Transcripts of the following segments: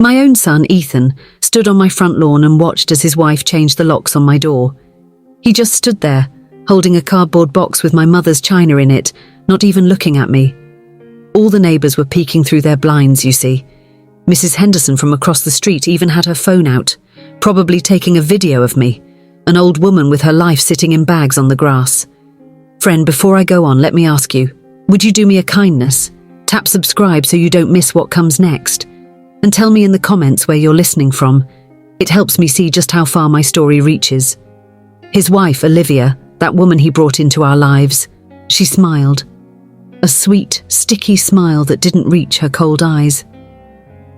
My own son, Ethan, stood on my front lawn and watched as his wife changed the locks on my door. He just stood there, holding a cardboard box with my mother's china in it, not even looking at me. All the neighbours were peeking through their blinds, you see. Mrs. Henderson from across the street even had her phone out, probably taking a video of me, an old woman with her life sitting in bags on the grass. Friend, before I go on, let me ask you, would you do me a kindness? Tap subscribe so you don't miss what comes next. And tell me in the comments where you're listening from. It helps me see just how far my story reaches. His wife, Olivia, that woman he brought into our lives, she smiled. A sweet, sticky smile that didn't reach her cold eyes.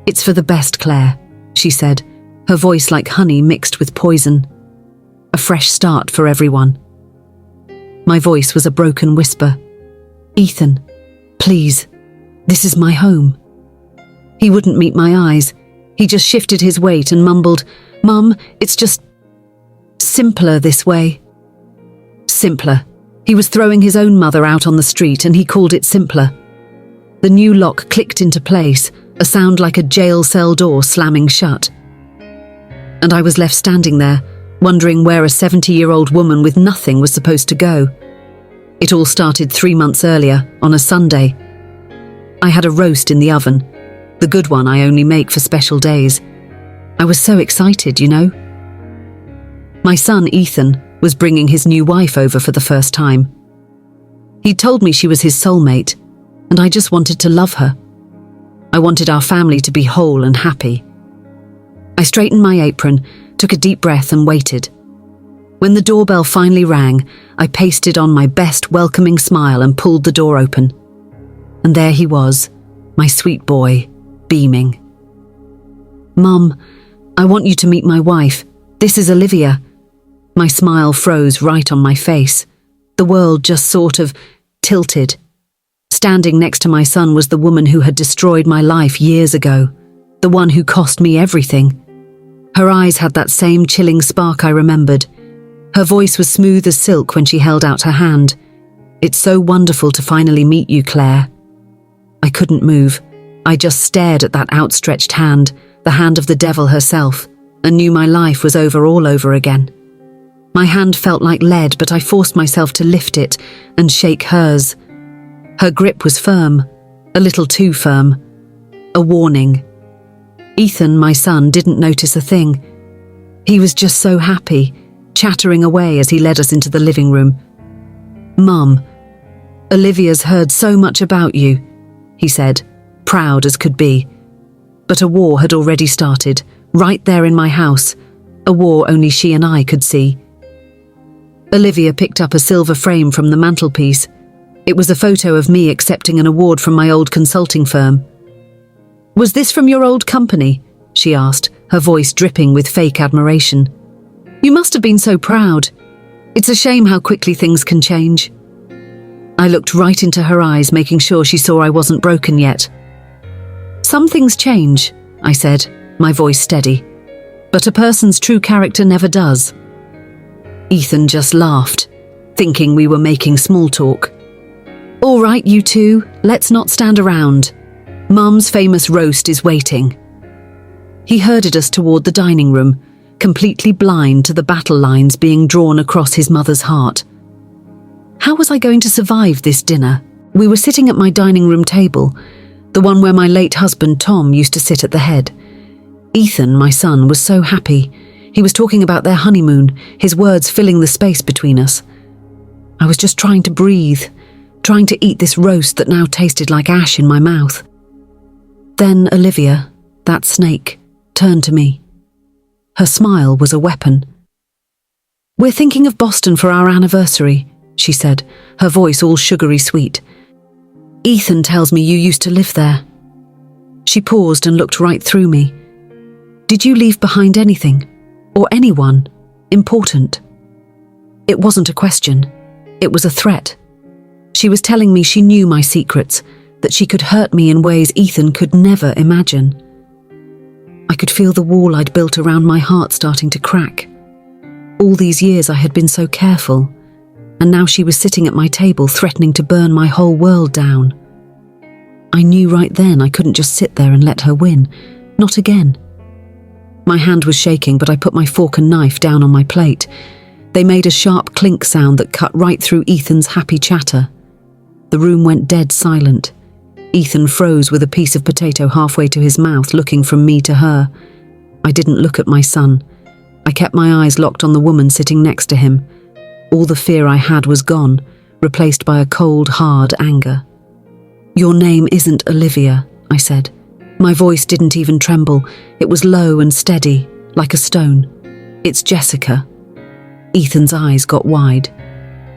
"It's for the best, Claire," she said, her voice like honey mixed with poison. "A fresh start for everyone." My voice was a broken whisper. "Ethan, please, this is my home." He wouldn't meet my eyes. He just shifted his weight and mumbled, "Mum, it's just simpler this way." Simpler. He was throwing his own mother out on the street and he called it simpler. The new lock clicked into place, a sound like a jail cell door slamming shut. And I was left standing there, wondering where a 70-year-old woman with nothing was supposed to go. It all started 3 months earlier, on a Sunday. I had a roast in the oven, the good one I only make for special days. I was so excited, you know. My son, Ethan, was bringing his new wife over for the first time. He'd told me she was his soulmate, and I just wanted to love her. I wanted our family to be whole and happy. I straightened my apron, took a deep breath and waited. When the doorbell finally rang, I pasted on my best welcoming smile and pulled the door open. And there he was, my sweet boy, beaming. "Mum, I want you to meet my wife. This is Olivia." My smile froze right on my face. The world just sort of tilted. Standing next to my son was the woman who had destroyed my life years ago, the one who cost me everything. Her eyes had that same chilling spark I remembered. Her voice was smooth as silk when she held out her hand. "It's so wonderful to finally meet you, Claire." I couldn't move. I just stared at that outstretched hand, the hand of the devil herself, and knew my life was over all over again. My hand felt like lead, but I forced myself to lift it and shake hers. Her grip was firm, a little too firm. A warning. Ethan, my son, didn't notice a thing. He was just so happy, chattering away as he led us into the living room. "Mum, Olivia's heard so much about you," he said, proud as could be. But a war had already started, right there in my house, a war only she and I could see. Olivia picked up a silver frame from the mantelpiece. It was a photo of me accepting an award from my old consulting firm. "Was this from your old company?" she asked, her voice dripping with fake admiration. "You must have been so proud. It's a shame how quickly things can change." I looked right into her eyes, making sure she saw I wasn't broken yet. "Some things change," I said, my voice steady. "But a person's true character never does." Ethan just laughed, thinking we were making small talk. "All right, you two, let's not stand around. Mum's famous roast is waiting." He herded us toward the dining room, completely blind to the battle lines being drawn across his mother's heart. How was I going to survive this dinner? We were sitting at my dining room table, the one where my late husband Tom used to sit at the head. Ethan, my son, was so happy. He was talking about their honeymoon, his words filling the space between us. I was just trying to breathe, trying to eat this roast that now tasted like ash in my mouth. Then Olivia, that snake, turned to me. Her smile was a weapon. "We're thinking of Boston for our anniversary," she said, her voice all sugary sweet. "Ethan tells me you used to live there." She paused and looked right through me. "Did you leave behind anything? Or anyone important?" It wasn't a question. It was a threat. She was telling me she knew my secrets, that she could hurt me in ways Ethan could never imagine. I could feel the wall I'd built around my heart starting to crack. All these years I had been so careful, and now she was sitting at my table threatening to burn my whole world down. I knew right then I couldn't just sit there and let her win, Not again. My hand was shaking, but I put my fork and knife down on my plate. They made a sharp clink sound that cut right through Ethan's happy chatter. The room went dead silent. Ethan froze with a piece of potato halfway to his mouth, looking from me to her. I didn't look at my son. I kept my eyes locked on the woman sitting next to him. All the fear I had was gone, replaced by a cold, hard anger. "Your name isn't Olivia," I said. My voice didn't even tremble. It was low and steady, like a stone. "It's Jessica." Ethan's eyes got wide.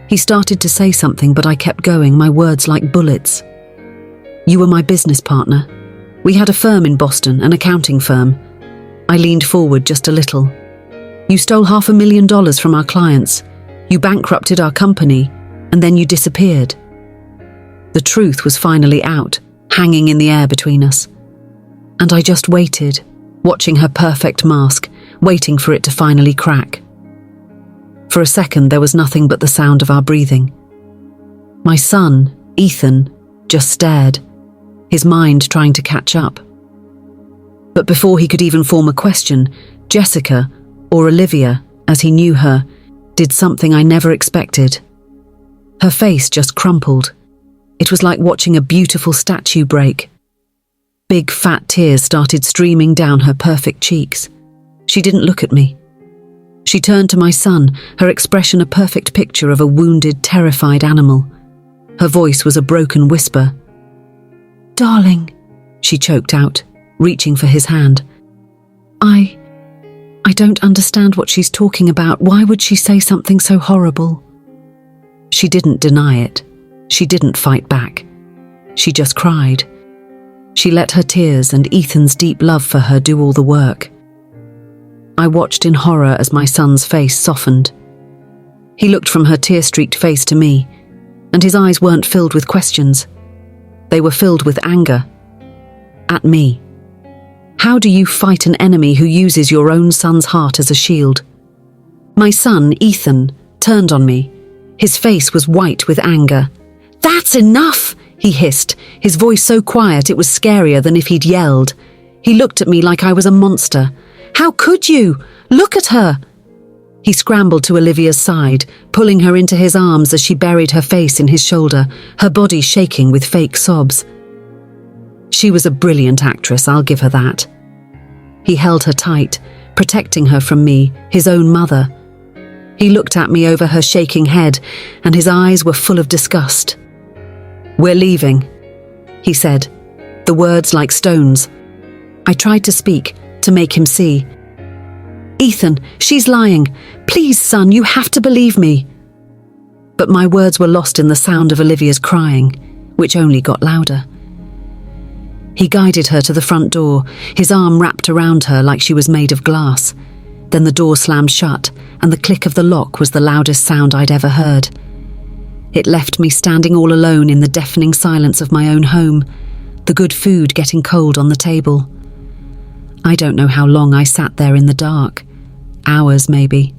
He started to say something, but I kept going, my words like bullets. "You were my business partner. We had a firm in Boston, an accounting firm." I leaned forward just a little. "You stole $500,000 from our clients. You bankrupted our company, and then you disappeared." The truth was finally out, hanging in the air between us. And I just waited, watching her perfect mask, waiting for it to finally crack. For a second, there was nothing but the sound of our breathing. My son, Ethan, just stared, his mind trying to catch up. But before he could even form a question, Jessica, or Olivia, as he knew her, did something I never expected. Her face just crumpled. It was like watching a beautiful statue break. Big fat tears started streaming down her perfect cheeks. She didn't look at me. She turned to my son, her expression a perfect picture of a wounded, terrified animal. Her voice was a broken whisper. "Darling," she choked out, reaching for his hand. I don't understand what she's talking about. Why would she say something so horrible?" She didn't deny it. She didn't fight back. She just cried. She let her tears and Ethan's deep love for her do all the work. I watched in horror as my son's face softened. He looked from her tear-streaked face to me, and his eyes weren't filled with questions. They were filled with anger. At me. How do you fight an enemy who uses your own son's heart as a shield? My son, Ethan, turned on me. His face was white with anger. "That's enough!" he hissed, his voice so quiet it was scarier than if he'd yelled. He looked at me like I was a monster. "How could you? Look at her!" He scrambled to Olivia's side, pulling her into his arms as she buried her face in his shoulder, her body shaking with fake sobs. She was a brilliant actress, I'll give her that. He held her tight, protecting her from me, his own mother. He looked at me over her shaking head, and his eyes were full of disgust. "We're leaving," he said, the words like stones. I tried to speak, to make him see. "Ethan, she's lying. Please, son, you have to believe me." But my words were lost in the sound of Olivia's crying, which only got louder. He guided her to the front door, his arm wrapped around her like she was made of glass. Then the door slammed shut, and the click of the lock was the loudest sound I'd ever heard. It left me standing all alone in the deafening silence of my own home, the good food getting cold on the table. I don't know how long I sat there in the dark. Hours, maybe.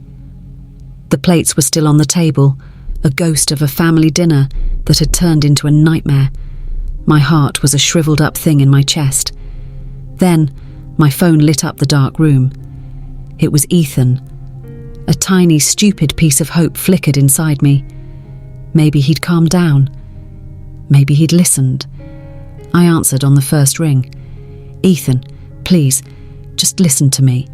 The plates were still on the table, a ghost of a family dinner that had turned into a nightmare. My heart was a shriveled up thing in my chest. Then, my phone lit up the dark room. It was Ethan. A tiny, stupid piece of hope flickered inside me. Maybe he'd calmed down. Maybe he'd listened. I answered on the first ring. "Ethan, please, just listen to me."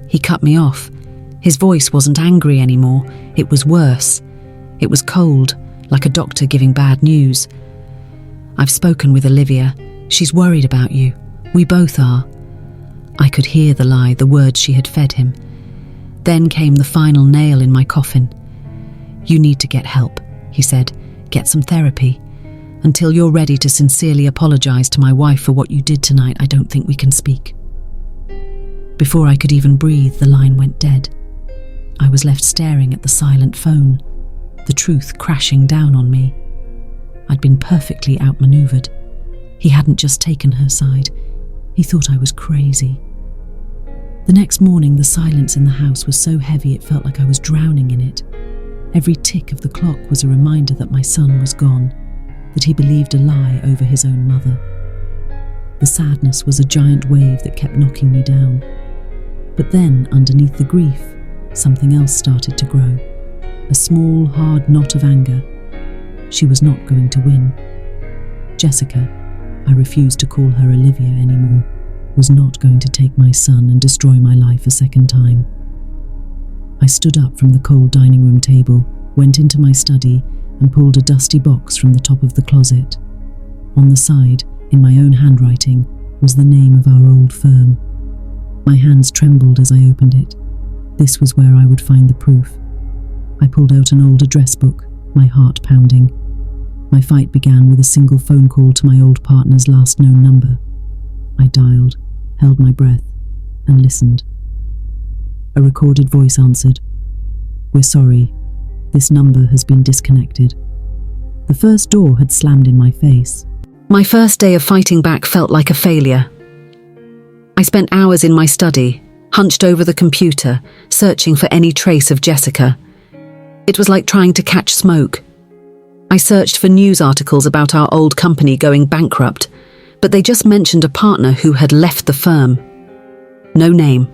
He cut me off. His voice wasn't angry anymore. It was worse. It was cold, like a doctor giving bad news. "I've spoken with Olivia. She's worried about you. We both are." I could hear the lie, the words she had fed him. Then came the final nail in my coffin. "You need to get help," he said. "Get some therapy. Until you're ready to sincerely apologize to my wife for what you did tonight, I don't think we can speak." Before I could even breathe, the line went dead. I was left staring at the silent phone, the truth crashing down on me. I'd been perfectly outmaneuvered. He hadn't just taken her side. He thought I was crazy. The next morning, the silence in the house was so heavy it felt like I was drowning in it. Every tick of the clock was a reminder that my son was gone, that he believed a lie over his own mother. The sadness was a giant wave that kept knocking me down. But then, underneath the grief, something else started to grow. A small, hard knot of anger. She was not going to win. Jessica, I refused to call her Olivia anymore, was not going to take my son and destroy my life a second time. I stood up from the cold dining room table, went into my study, and pulled a dusty box from the top of the closet. On the side, in my own handwriting, was the name of our old firm. My hands trembled as I opened it. This was where I would find the proof. I pulled out an old address book, my heart pounding. My fight began with a single phone call to my old partner's last known number. I dialed, held my breath, and listened. A recorded voice answered. "We're sorry. This number has been disconnected." The first door had slammed in my face. My first day of fighting back felt like a failure. I spent hours in my study, hunched over the computer, searching for any trace of Jessica. It was like trying to catch smoke. I searched for news articles about our old company going bankrupt, but they just mentioned a partner who had left the firm. No name.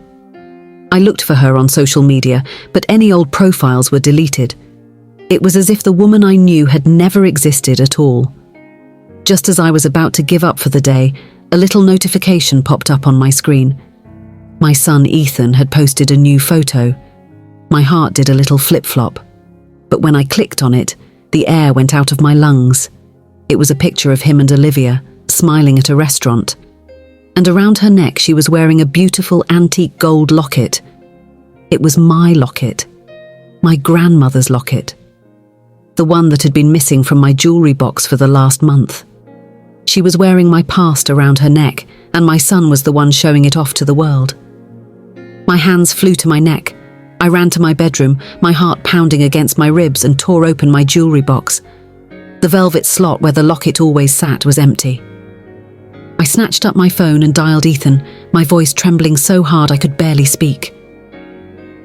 I looked for her on social media, but any old profiles were deleted. It was as if the woman I knew had never existed at all. Just as I was about to give up for the day, a little notification popped up on my screen. My son Ethan had posted a new photo. My heart did a little flip-flop. But when I clicked on it, the air went out of my lungs. It was a picture of him and Olivia, smiling at a restaurant. And around her neck she was wearing a beautiful antique gold locket. It was my locket. My grandmother's locket. The one that had been missing from my jewelry box for the last month. She was wearing my past around her neck, and my son was the one showing it off to the world. My hands flew to my neck. I ran to my bedroom, my heart pounding against my ribs, and tore open my jewelry box. The velvet slot where the locket always sat was empty. I snatched up my phone and dialed Ethan, my voice trembling so hard I could barely speak.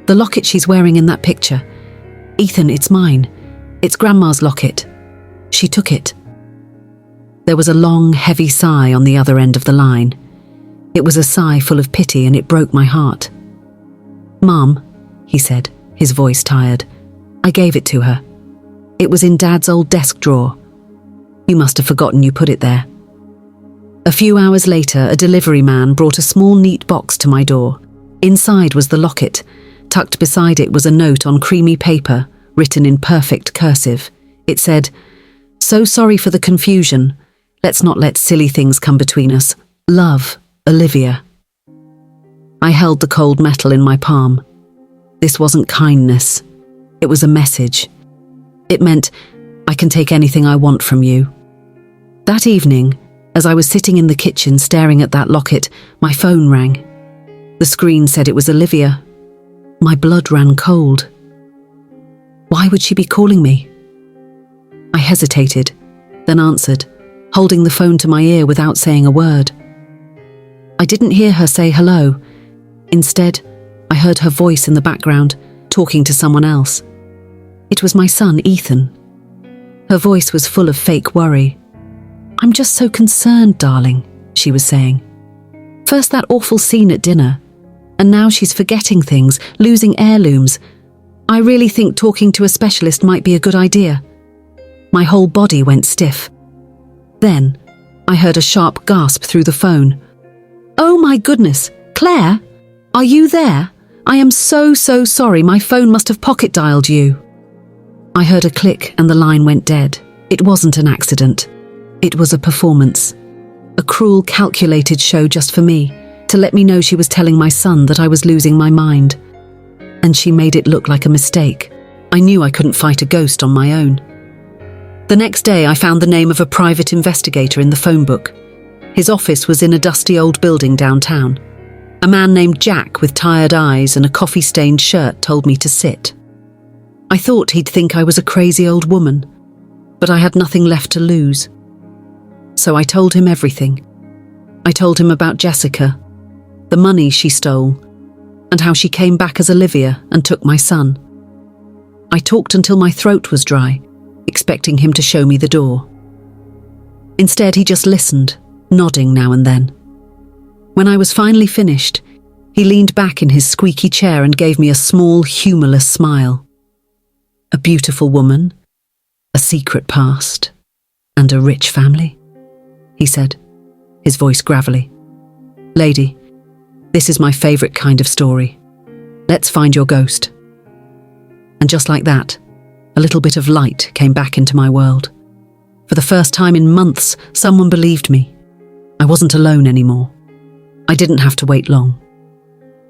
"The locket she's wearing in that picture. Ethan, it's mine. It's Grandma's locket. She took it." There was a long, heavy sigh on the other end of the line. It was a sigh full of pity, and it broke my heart. "Mom," he said, his voice tired, "I gave it to her. It was in Dad's old desk drawer. You must have forgotten you put it there." A few hours later, a delivery man brought a small, neat box to my door. Inside was the locket. Tucked beside it was a note on creamy paper, written in perfect cursive. It said, "So sorry for the confusion. Let's not let silly things come between us. Love, Olivia." I held the cold metal in my palm. This wasn't kindness. It was a message. It meant, I can take anything I want from you. That evening, as I was sitting in the kitchen staring at that locket, my phone rang. The screen said it was Olivia. My blood ran cold. Why would she be calling me? I hesitated, then answered, holding the phone to my ear without saying a word. I didn't hear her say hello. Instead, I heard her voice in the background, talking to someone else. It was my son, Ethan. Her voice was full of fake worry. "I'm just so concerned, darling," she was saying. "First that awful scene at dinner, and now she's forgetting things, losing heirlooms. I really think talking to a specialist might be a good idea." My whole body went stiff. Then, I heard a sharp gasp through the phone. "Oh my goodness, Claire? Are you there? I am so sorry, my phone must have pocket dialed you." I heard a click and the line went dead. It wasn't an accident. It was a performance. A cruel, calculated show just for me, to let me know she was telling my son that I was losing my mind. And she made it look like a mistake. I knew I couldn't fight a ghost on my own. The next day I found the name of a private investigator in the phone book. His office was in a dusty old building downtown. A man named Jack with tired eyes and a coffee-stained shirt told me to sit. I thought he'd think I was a crazy old woman, but I had nothing left to lose. So I told him everything. I told him about Jessica, the money she stole, and how she came back as Olivia and took my son. I talked until my throat was dry, expecting him to show me the door. Instead, he just listened, nodding now and then. When I was finally finished, he leaned back in his squeaky chair and gave me a small, humourless smile. A beautiful woman, a secret past, and a rich family, he said, his voice gravelly. Lady, this is my favourite kind of story. Let's find your ghost. And just like that, a little bit of light came back into my world. For the first time in months, someone believed me. I wasn't alone anymore. I didn't have to wait long.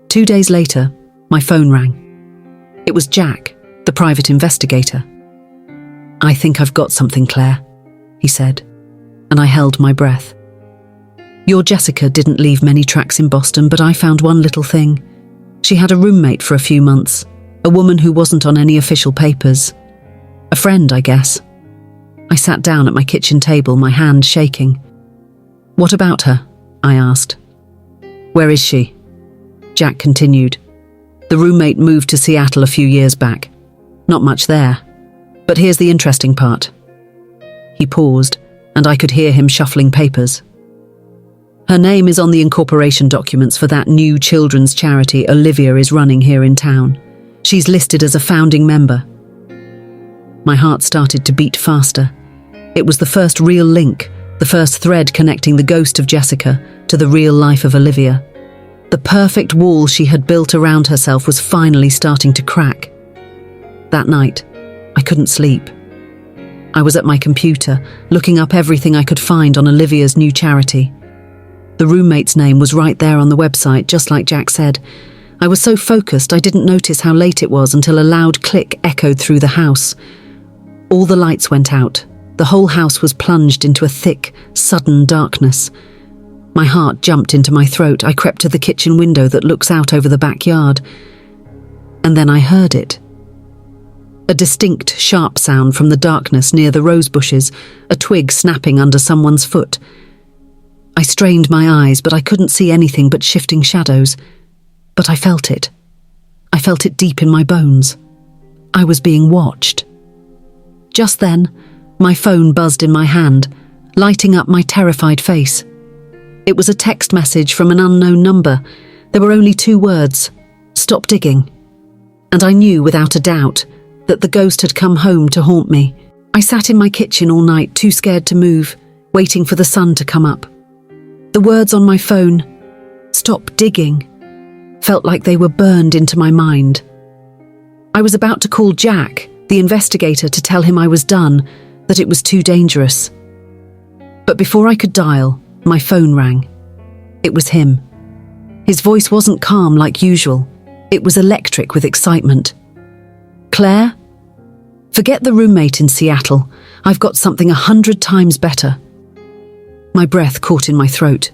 2 days later, my phone rang. It was Jack, the private investigator. I think I've got something, Claire, he said, and I held my breath. Your Jessica didn't leave many tracks in Boston, but I found one little thing. She had a roommate for a few months, a woman who wasn't on any official papers. A friend, I guess. I sat down at my kitchen table, my hand shaking. What about her? I asked. Where is she? Jack continued. The roommate moved to Seattle a few years back. Not much there. But here's the interesting part. He paused, and I could hear him shuffling papers. Her name is on the incorporation documents for that new children's charity Olivia is running here in town. She's listed as a founding member. My heart started to beat faster. It was the first real link, the first thread connecting the ghost of Jessica to the real life of Olivia. The perfect wall she had built around herself was finally starting to crack. That night, I couldn't sleep. I was at my computer, looking up everything I could find on Olivia's new charity. The roommate's name was right there on the website, just like Jack said. I was so focused I didn't notice how late it was until a loud click echoed through the house. All the lights went out. The whole house was plunged into a thick, sudden darkness. My heart jumped into my throat. I crept to the kitchen window that looks out over the backyard. And then I heard it. A distinct, sharp sound from the darkness near the rose bushes, a twig snapping under someone's foot. I strained my eyes, but I couldn't see anything but shifting shadows. But I felt it. I felt it deep in my bones. I was being watched. Just then, my phone buzzed in my hand, lighting up my terrified face. It was a text message from an unknown number. There were only 2 words, "Stop digging." And I knew without a doubt that the ghost had come home to haunt me. I sat in my kitchen all night, too scared to move, waiting for the sun to come up. The words on my phone, "Stop digging," felt like they were burned into my mind. I was about to call Jack, the investigator, to tell him I was done, that it was too dangerous. But before I could dial, my phone rang. It was him. His voice wasn't calm like usual. It was electric with excitement. Claire? Forget the roommate in Seattle. I've got something 100 times better. My breath caught in my throat.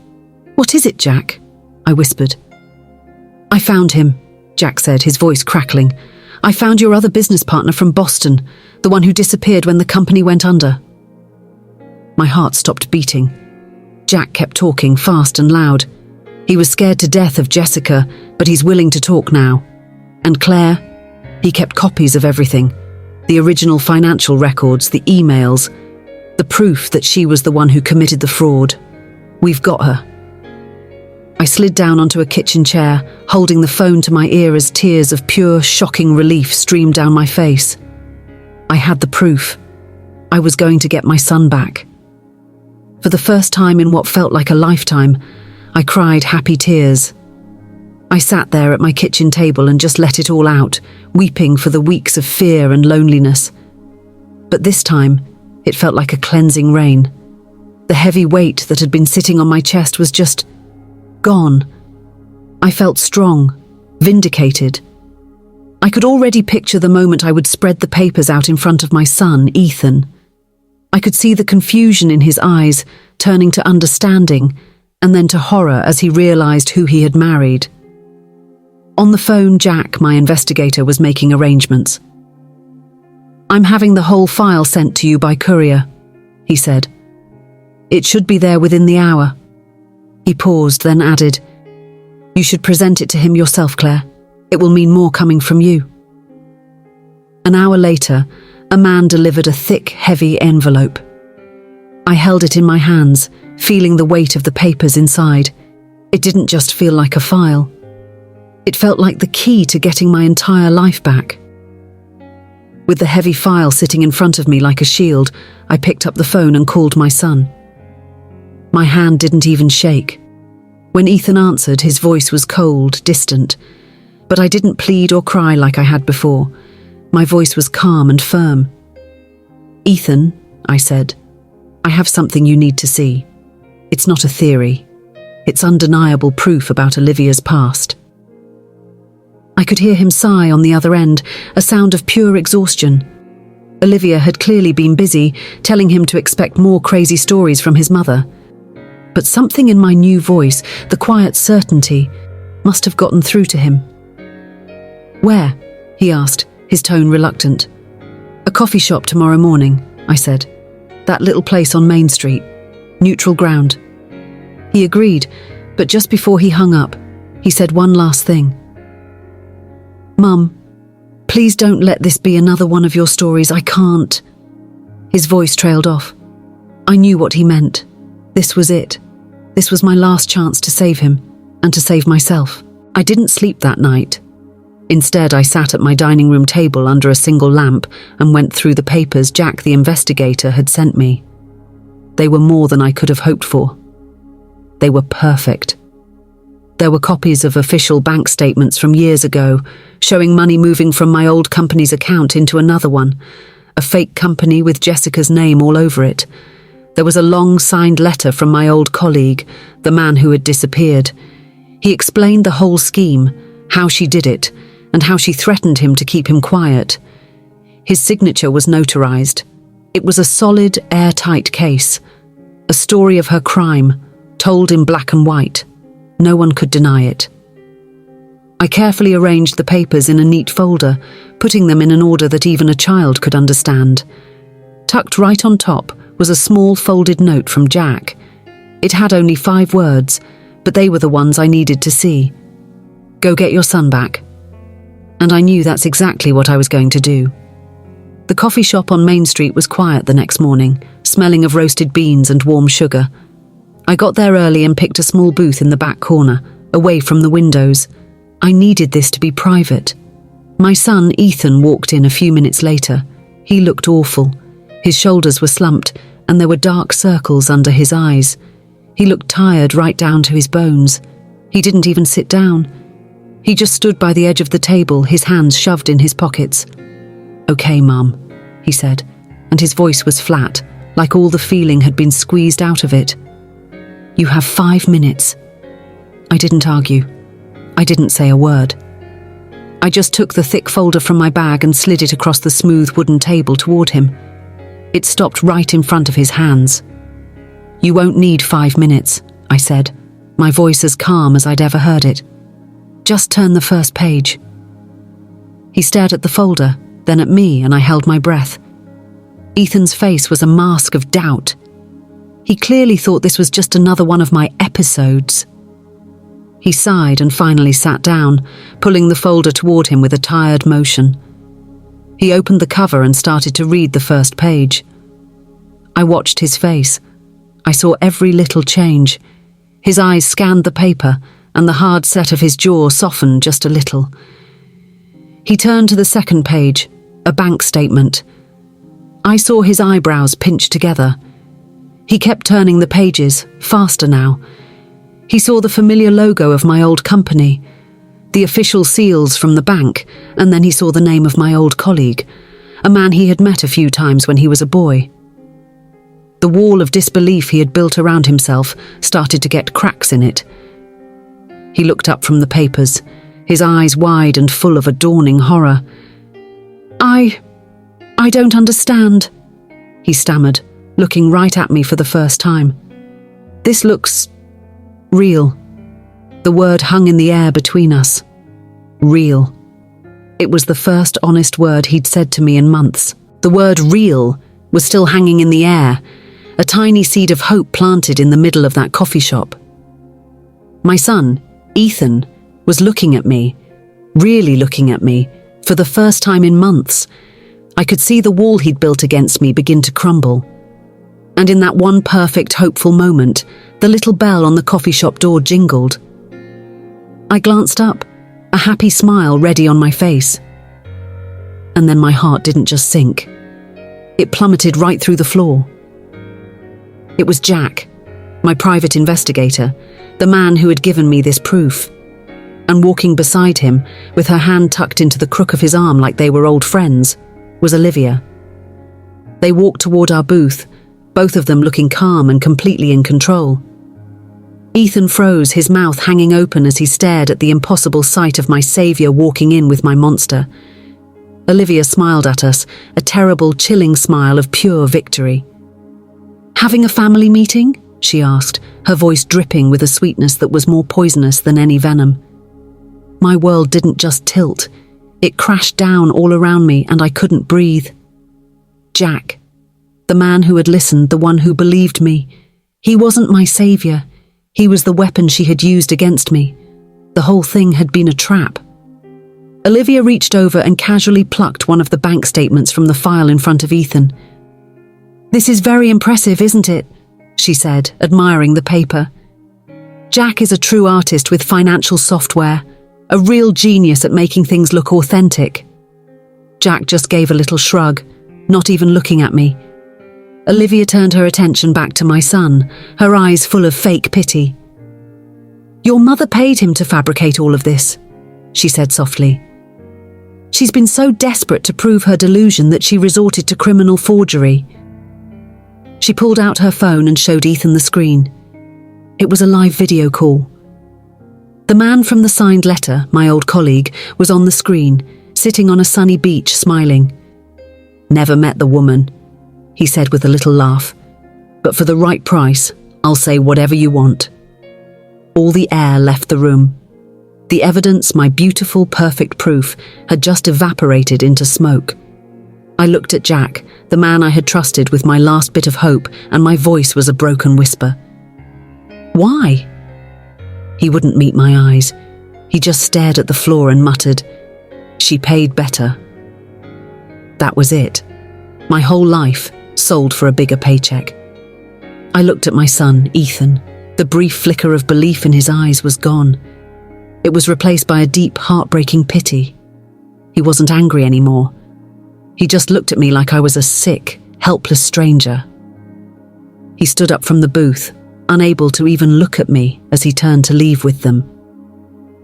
What is it, Jack? I whispered. I found him, Jack said, his voice crackling. I found your other business partner from Boston, the one who disappeared when the company went under. My heart stopped beating. Jack kept talking fast and loud. He was scared to death of Jessica, but he's willing to talk now. And Claire? He kept copies of everything. The original financial records, the emails, the proof that she was the one who committed the fraud. We've got her. I slid down onto a kitchen chair, holding the phone to my ear as tears of pure, shocking relief streamed down my face. I had the proof. I was going to get my son back. For the first time in what felt like a lifetime, I cried happy tears. I sat there at my kitchen table and just let it all out, weeping for the weeks of fear and loneliness. But this time, it felt like a cleansing rain. The heavy weight that had been sitting on my chest was just gone. I felt strong, vindicated. I could already picture the moment I would spread the papers out in front of my son, Ethan. I could see the confusion in his eyes, turning to understanding, and then to horror as he realized who he had married. On the phone, Jack, my investigator, was making arrangements. I'm having the whole file sent to you by courier, he said. It should be there within the hour. He paused, then added, You should present it to him yourself, Claire. It will mean more coming from you. An hour later, a man delivered a thick, heavy envelope. I held it in my hands, feeling the weight of the papers inside. It didn't just feel like a file. It felt like the key to getting my entire life back. With the heavy file sitting in front of me like a shield, I picked up the phone and called my son. My hand didn't even shake. When Ethan answered, his voice was cold, distant, but I didn't plead or cry like I had before. My voice was calm and firm. "Ethan," I said, "I have something you need to see. It's not a theory. It's undeniable proof about Olivia's past." I could hear him sigh on the other end, a sound of pure exhaustion. Olivia had clearly been busy, telling him to expect more crazy stories from his mother. But something in my new voice, the quiet certainty, must have gotten through to him. "Where?" he asked, his tone reluctant. "A coffee shop tomorrow morning," I said. "That little place on Main Street. Neutral ground." He agreed, but just before he hung up, he said one last thing. "Mum, please don't let this be another one of your stories. I can't." His voice trailed off. I knew what he meant. This was it. This was my last chance to save him, and to save myself. I didn't sleep that night. Instead, I sat at my dining room table under a single lamp and went through the papers Jack the investigator had sent me. They were more than I could have hoped for. They were perfect. There were copies of official bank statements from years ago, showing money moving from my old company's account into another one, a fake company with Jessica's name all over it. There was a long signed letter from my old colleague, the man who had disappeared. He explained the whole scheme, how she did it, and how she threatened him to keep him quiet. His signature was notarized. It was a solid, airtight case, a story of her crime, told in black and white. No one could deny it. I carefully arranged the papers in a neat folder, putting them in an order that even a child could understand. Tucked right on top was a small folded note from Jack. It had only 5 words, but they were the ones I needed to see. "Go get your son back." And I knew that's exactly what I was going to do. The coffee shop on Main Street was quiet the next morning, smelling of roasted beans and warm sugar. I got there early and picked a small booth in the back corner, away from the windows. I needed this to be private. My son, Ethan, walked in a few minutes later. He looked awful. His shoulders were slumped, and there were dark circles under his eyes. He looked tired right down to his bones. He didn't even sit down. He just stood by the edge of the table, his hands shoved in his pockets. "Okay, Mum," he said, and his voice was flat, like all the feeling had been squeezed out of it. "You have 5 minutes." I didn't argue. I didn't say a word. I just took the thick folder from my bag and slid it across the smooth wooden table toward him. It stopped right in front of his hands. "You won't need 5 minutes," I said, my voice as calm as I'd ever heard it. "Just turn the first page." He stared at the folder, then at me, and I held my breath. Ethan's face was a mask of doubt. He clearly thought this was just another one of my episodes. He sighed and finally sat down, pulling the folder toward him with a tired motion. He opened the cover and started to read the first page. I watched his face. I saw every little change. His eyes scanned the paper, and the hard set of his jaw softened just a little. He turned to the second page, a bank statement. I saw his eyebrows pinch together. He kept turning the pages, faster now. He saw the familiar logo of my old company, the official seals from the bank, and then he saw the name of my old colleague, a man he had met a few times when he was a boy. The wall of disbelief he had built around himself started to get cracks in it. He looked up from the papers, his eyes wide and full of a dawning horror. I don't understand," he stammered, looking right at me for the first time. "This looks real." The word hung in the air between us. Real. It was the first honest word he'd said to me in months. The word real was still hanging in the air, a tiny seed of hope planted in the middle of that coffee shop. My son, Ethan, was looking at me, really looking at me, for the first time in months. I could see the wall he'd built against me begin to crumble. And in that one perfect, hopeful moment, the little bell on the coffee shop door jingled. I glanced up, a happy smile ready on my face. And then my heart didn't just sink. It plummeted right through the floor. It was Jack, my private investigator, the man who had given me this proof. And walking beside him, with her hand tucked into the crook of his arm like they were old friends, was Olivia. They walked toward our booth, both of them looking calm and completely in control. Ethan froze, his mouth hanging open as he stared at the impossible sight of my savior walking in with my monster. Olivia smiled at us, a terrible, chilling smile of pure victory. "Having a family meeting?" she asked, her voice dripping with a sweetness that was more poisonous than any venom. My world didn't just tilt. It crashed down all around me and I couldn't breathe. Jack, the man who had listened, the one who believed me. He wasn't my savior. He was the weapon she had used against me. The whole thing had been a trap. Olivia reached over and casually plucked one of the bank statements from the file in front of Ethan. "This is very impressive, isn't it?" she said, admiring the paper. "Jack is a true artist with financial software, a real genius at making things look authentic." Jack just gave a little shrug, not even looking at me. Olivia turned her attention back to my son, her eyes full of fake pity. "Your mother paid him to fabricate all of this," she said softly. "She's been so desperate to prove her delusion that she resorted to criminal forgery." She pulled out her phone and showed Ethan the screen. It was a live video call. The man from the signed letter, my old colleague, was on the screen, sitting on a sunny beach, smiling. "Never met the woman," he said with a little laugh. "But for the right price, I'll say whatever you want." All the air left the room. The evidence, my beautiful, perfect proof, had just evaporated into smoke. I looked at Jack, the man I had trusted with my last bit of hope, and my voice was a broken whisper. "Why?" He wouldn't meet my eyes. He just stared at the floor and muttered, "She paid better." That was it. My whole life sold for a bigger paycheck. I looked at my son, Ethan. The brief flicker of belief in his eyes was gone. It was replaced by a deep, heartbreaking pity. He wasn't angry anymore. He just looked at me like I was a sick, helpless stranger. He stood up from the booth, unable to even look at me as he turned to leave with them.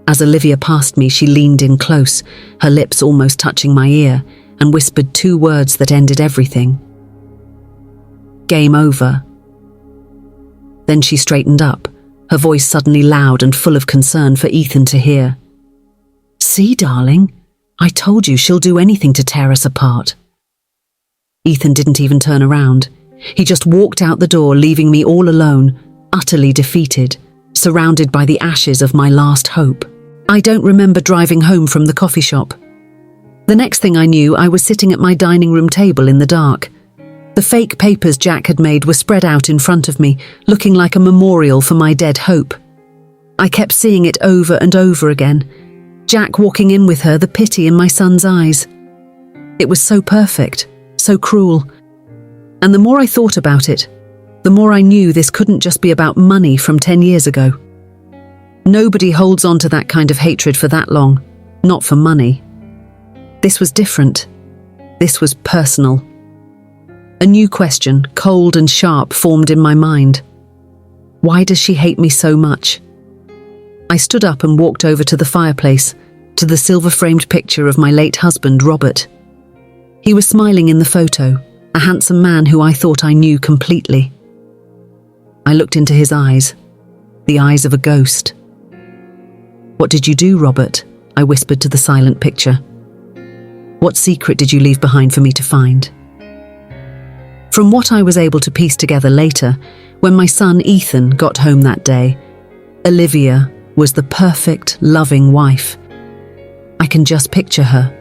As Olivia passed me, she leaned in close, her lips almost touching my ear, and whispered 2 words that ended everything. "Game over." Then she straightened up, her voice suddenly loud and full of concern for Ethan to hear. "See, darling, I told you she'll do anything to tear us apart." Ethan didn't even turn around. He just walked out the door, leaving me all alone, utterly defeated, surrounded by the ashes of my last hope. I don't remember driving home from the coffee shop. The next thing I knew, I was sitting at my dining room table in the dark. The fake papers Jack had made were spread out in front of me, looking like a memorial for my dead hope. I kept seeing it over and over again. Jack walking in with her, the pity in my son's eyes. It was so perfect, so cruel. And the more I thought about it, the more I knew this couldn't just be about money from 10 years ago. Nobody holds on to that kind of hatred for that long, not for money. This was different. This was personal. A new question, cold and sharp, formed in my mind. Why does she hate me so much? I stood up and walked over to the fireplace, to the silver-framed picture of my late husband, Robert. He was smiling in the photo, a handsome man who I thought I knew completely. I looked into his eyes, the eyes of a ghost. "What did you do, Robert?" I whispered to the silent picture. "What secret did you leave behind for me to find?" From what I was able to piece together later, when my son Ethan got home that day, Olivia was the perfect, loving wife. I can just picture her,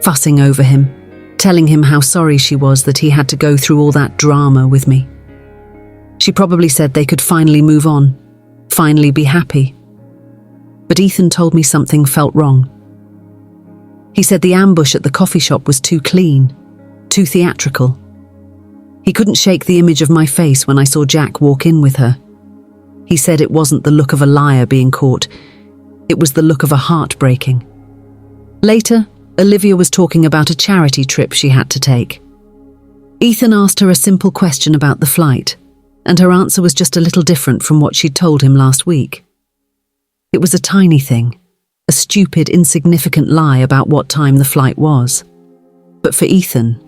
fussing over him, telling him how sorry she was that he had to go through all that drama with me. She probably said they could finally move on, finally be happy. But Ethan told me something felt wrong. He said the ambush at the coffee shop was too clean, too theatrical. He couldn't shake the image of my face when I saw Jack walk in with her. He said it wasn't the look of a liar being caught, it was the look of a heartbreaking. Later, Olivia was talking about a charity trip she had to take. Ethan asked her a simple question about the flight, and her answer was just a little different from what she'd told him last week. It was a tiny thing, a stupid, insignificant lie about what time the flight was. But for Ethan,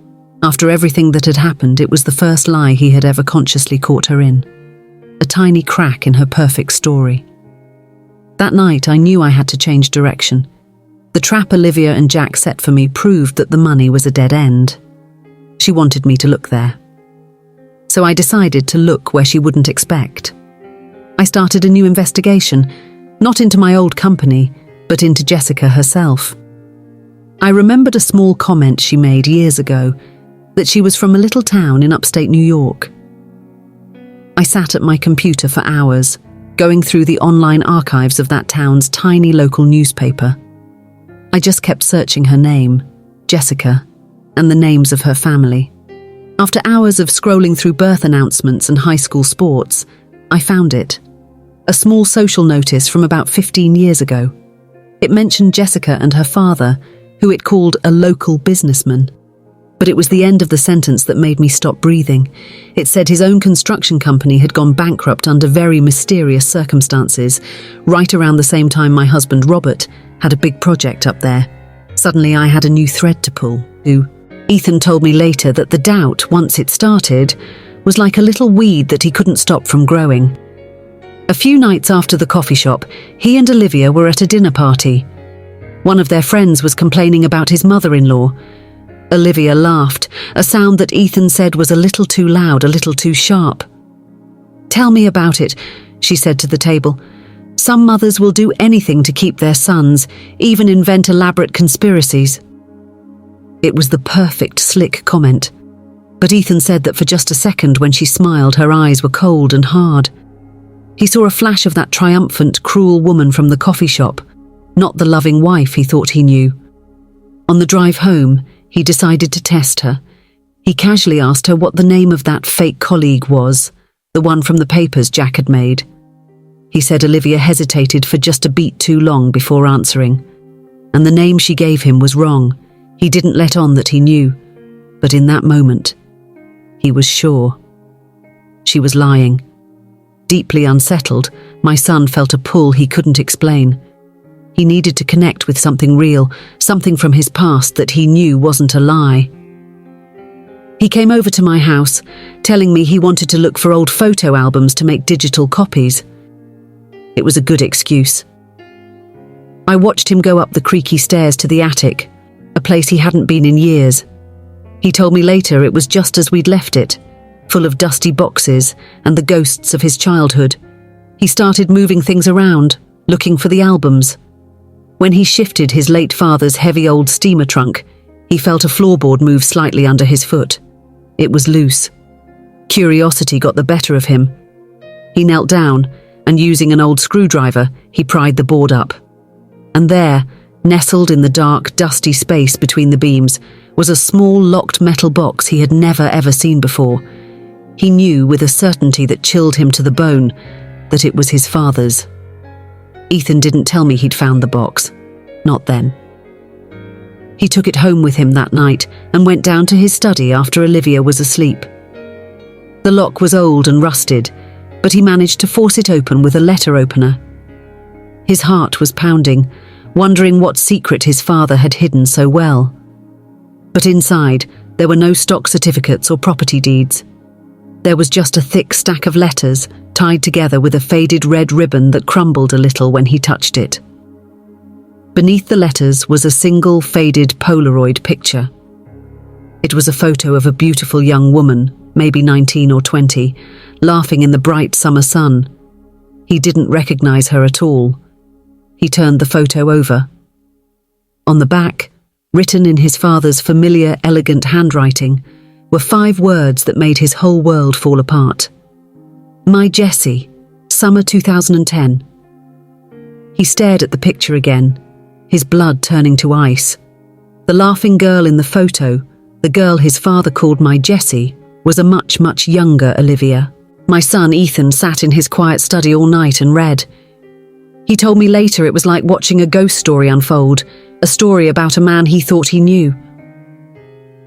after everything that had happened, it was the first lie he had ever consciously caught her in. A tiny crack in her perfect story. That night, I knew I had to change direction. The trap Olivia and Jack set for me proved that the money was a dead end. She wanted me to look there. So I decided to look where she wouldn't expect. I started a new investigation, not into my old company, but into Jessica herself. I remembered a small comment she made years ago, that she was from a little town in upstate New York. I sat at my computer for hours, going through the online archives of that town's tiny local newspaper. I just kept searching her name, Jessica, and the names of her family. After hours of scrolling through birth announcements and high school sports, I found it. A small social notice from about 15 years ago. It mentioned Jessica and her father, who it called a local businessman. But it was the end of the sentence that made me stop breathing. It said his own construction company had gone bankrupt under very mysterious circumstances, right around the same time my husband Robert had a big project up there. Suddenly I had a new thread to pull. Ethan told me later that the doubt, once it started, was like a little weed that he couldn't stop from growing. A few nights after the coffee shop, he and Olivia were at a dinner party. One of their friends was complaining about his mother-in-law. Olivia laughed, a sound that Ethan said was a little too loud, a little too sharp. "Tell me about it," she said to the table. "Some mothers will do anything to keep their sons, even invent elaborate conspiracies." It was the perfect, slick comment. But Ethan said that for just a second when she smiled, her eyes were cold and hard. He saw a flash of that triumphant, cruel woman from the coffee shop, not the loving wife he thought he knew. On the drive home, he decided to test her. He casually asked her what the name of that fake colleague was, the one from the papers Jack had made. He said Olivia hesitated for just a beat too long before answering, and the name she gave him was wrong. He didn't let on that he knew, but in that moment, he was sure. She was lying. Deeply unsettled, my son felt a pull he couldn't explain. He needed to connect with something real, something from his past that he knew wasn't a lie. He came over to my house, telling me he wanted to look for old photo albums to make digital copies. It was a good excuse. I watched him go up the creaky stairs to the attic, a place he hadn't been in years. He told me later it was just as we'd left it, full of dusty boxes and the ghosts of his childhood. He started moving things around, looking for the albums. When he shifted his late father's heavy old steamer trunk, he felt a floorboard move slightly under his foot. It was loose. Curiosity got the better of him. He knelt down, and using an old screwdriver, he pried the board up. And there, nestled in the dark, dusty space between the beams, was a small locked metal box he had never ever seen before. He knew with a certainty that chilled him to the bone that it was his father's. Ethan didn't tell me he'd found the box. Not then. He took it home with him that night and went down to his study after Olivia was asleep. The lock was old and rusted, but he managed to force it open with a letter opener. His heart was pounding, wondering what secret his father had hidden so well. But inside, there were no stock certificates or property deeds. There was just a thick stack of letters tied together with a faded red ribbon that crumbled a little when he touched it. Beneath the letters was a single faded Polaroid picture. It was a photo of a beautiful young woman, maybe 19 or 20, laughing in the bright summer sun. He didn't recognize her at all. He turned the photo over. On the back, written in his father's familiar, elegant handwriting, were 5 words that made his whole world fall apart. My Jessie, summer 2010. He stared at the picture again, his blood turning to ice. The laughing girl in the photo, the girl his father called my Jessie, was a much, much younger Olivia. My son Ethan sat in his quiet study all night and read. He told me later it was like watching a ghost story unfold, a story about a man he thought he knew.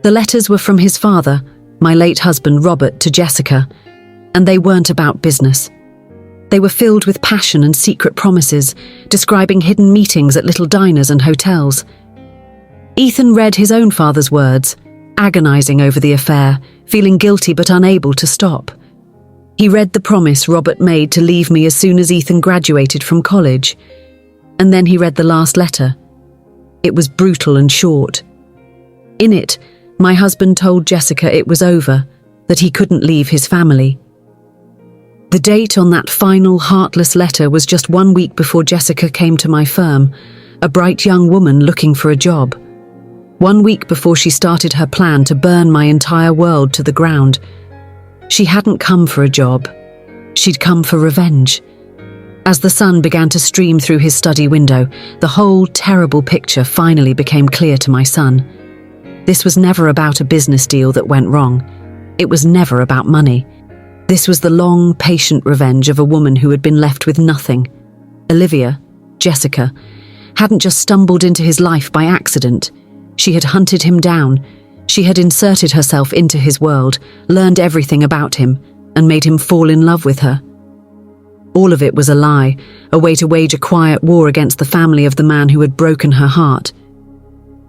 The letters were from his father, my late husband Robert, to Jessica, and they weren't about business. They were filled with passion and secret promises, describing hidden meetings at little diners and hotels. Ethan read his own father's words, agonizing over the affair, feeling guilty but unable to stop. He read the promise Robert made to leave me as soon as Ethan graduated from college. And then he read the last letter. It was brutal and short. In it, my husband told Jessica it was over, that he couldn't leave his family. The date on that final heartless letter was just 1 week before Jessica came to my firm, a bright young woman looking for a job. 1 week before she started her plan to burn my entire world to the ground. She hadn't come for a job. She'd come for revenge. As the sun began to stream through his study window, the whole terrible picture finally became clear to my son. This was never about a business deal that went wrong. It was never about money. This was the long, patient revenge of a woman who had been left with nothing. Olivia, Jessica, hadn't just stumbled into his life by accident. She had hunted him down. She had inserted herself into his world, learned everything about him, and made him fall in love with her. All of it was a lie, a way to wage a quiet war against the family of the man who had broken her heart.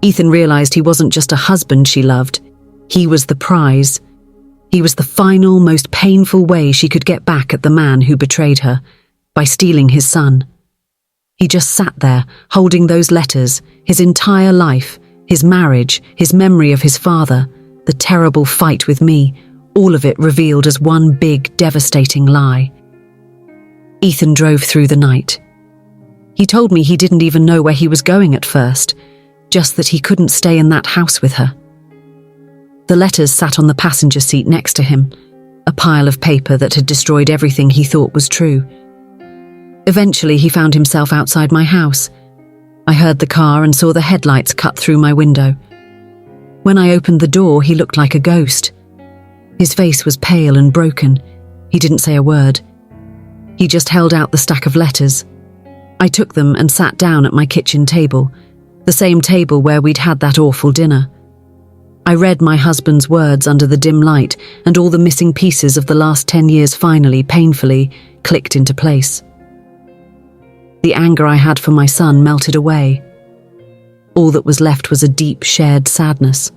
Ethan realized he wasn't just a husband she loved. He was the prize. He was the final, most painful way she could get back at the man who betrayed her, by stealing his son. He just sat there, holding those letters, his entire life, his marriage, his memory of his father, the terrible fight with me, all of it revealed as one big, devastating lie. Ethan drove through the night. He told me he didn't even know where he was going at first, just that he couldn't stay in that house with her. The letters sat on the passenger seat next to him, a pile of paper that had destroyed everything he thought was true. Eventually, he found himself outside my house. I heard the car and saw the headlights cut through my window. When I opened the door, he looked like a ghost. His face was pale and broken. He didn't say a word. He just held out the stack of letters. I took them and sat down at my kitchen table, the same table where we'd had that awful dinner. I read my husband's words under the dim light, and all the missing pieces of the last 10 years finally, painfully, clicked into place. The anger I had for my son melted away. All that was left was a deep, shared sadness.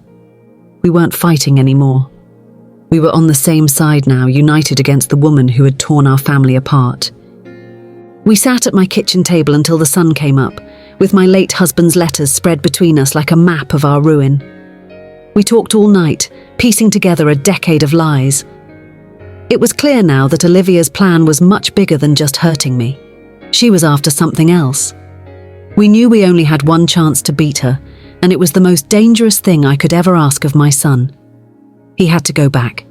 We weren't fighting anymore. We were on the same side now, united against the woman who had torn our family apart. We sat at my kitchen table until the sun came up, with my late husband's letters spread between us like a map of our ruin. We talked all night, piecing together a decade of lies. It was clear now that Olivia's plan was much bigger than just hurting me. She was after something else. We knew we only had one chance to beat her, and it was the most dangerous thing I could ever ask of my son. He had to go back.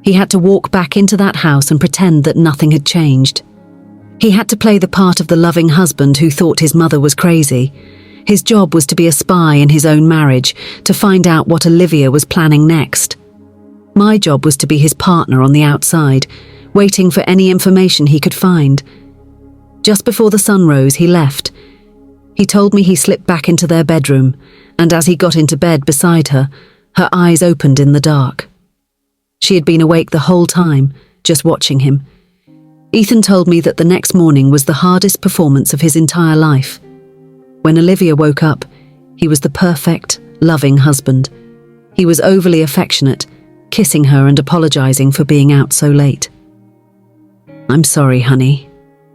He had to walk back into that house and pretend that nothing had changed. He had to play the part of the loving husband who thought his mother was crazy. His job was to be a spy in his own marriage, to find out what Olivia was planning next. My job was to be his partner on the outside, waiting for any information he could find. Just before the sun rose, he left. He told me he slipped back into their bedroom, and as he got into bed beside her, her eyes opened in the dark. She had been awake the whole time, just watching him. Ethan told me that the next morning was the hardest performance of his entire life. When Olivia woke up, he was the perfect, loving husband. He was overly affectionate, kissing her and apologizing for being out so late. "I'm sorry, honey,"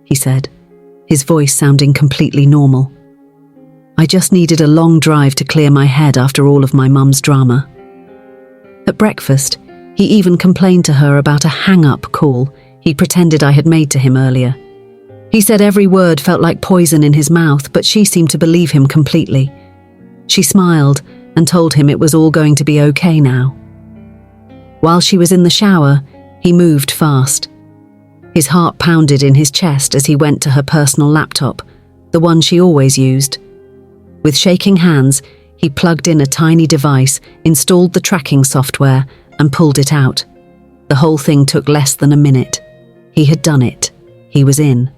he said, his voice sounding completely normal. "I just needed a long drive to clear my head after all of my mum's drama." At breakfast, he even complained to her about a hang-up call he pretended I had made to him earlier. He said every word felt like poison in his mouth, but she seemed to believe him completely. She smiled and told him it was all going to be okay now. While she was in the shower, he moved fast. His heart pounded in his chest as he went to her personal laptop, the one she always used. With shaking hands, he plugged in a tiny device, installed the tracking software, and pulled it out. The whole thing took less than a minute. He had done it. He was in.